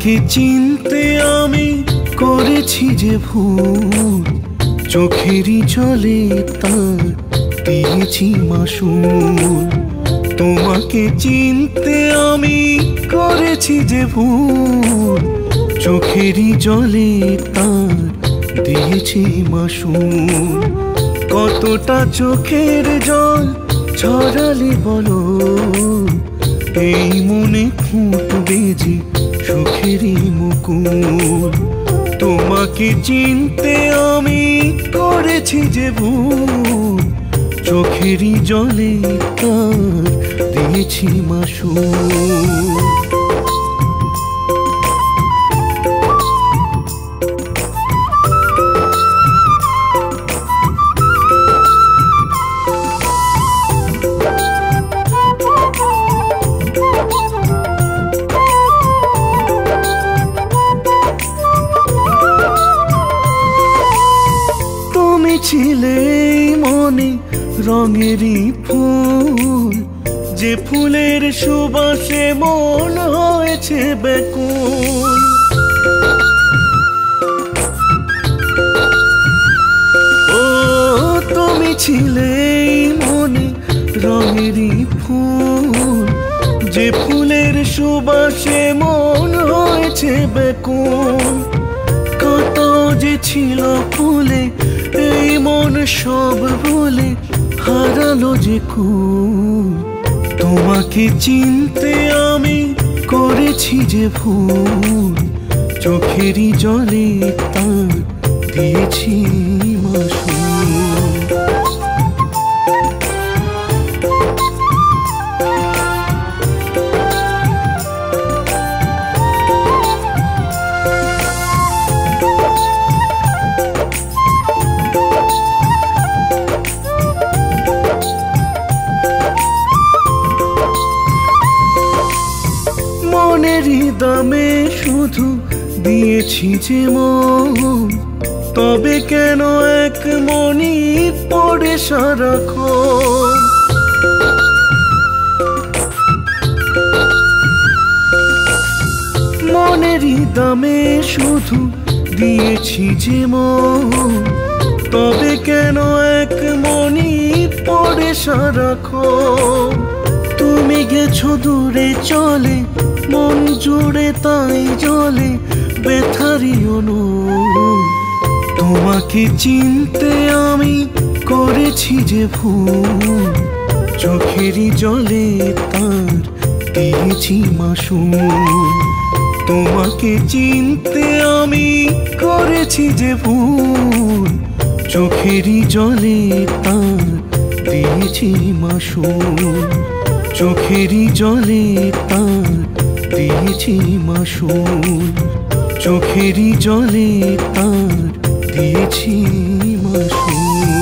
তোমাকে চিনতে আমি করেছি যে ভুল, চোখেরই জলে তার দিয়েছি মাসুল। তোমাকে চিনতে আমি করেছি যে ভুল, চোখেরই জলে তার দিয়েছি মাসুল। কতটা চোখের জল ছড়ালে বলো, এই মনে ফুটবে যে সুখেরই মুকুল। তোমাকে চিনতে আমি করেছি যে ভুল, চোখেরই জলে তার দিয়েছি মাসুল। ছিলে মনে রঙেরই ফুল, যে ফুলের সুবাসে মন হয়েছে বেকুল। ও তুমি ছিলে মনে রঙেরই ফুল, যে ফুলের সুবাসে মন হয়েছে বেকুল। কত যে ছিল ফুলে এই মন সব ভুলে হারালো যে কুল। তোমাকে চিনতে আমি করেছি যে ভুল, চোখেরই জলে তার দিয়েছি মাসুল। মনেরই দামে শুধু দিয়েছি যে মন, তবে কেন এক মনি পড়ে সারাক্ষণ। মনেরই দামে শুধু দিয়েছি যে মন, তবে কেন এক মনি পড়ে সারাক্ষণ। তুমি গেছো দূরে চলে মন জুড়ে তাই জলে ব্যথারি অনুর। তোমাকে চিনতে আমি করেছি যে ভুল, চোখেরই জলে তার দিয়েছি মাসুল। তোমাকে চিনতে আমি করেছি যে ভুল, চোখেরই জলে তার দিয়েছি মাসুল। চোখেরই জলে তার দিয়েছি মাসুল, চোখেরই জলে তার দিয়েছি মাসুল।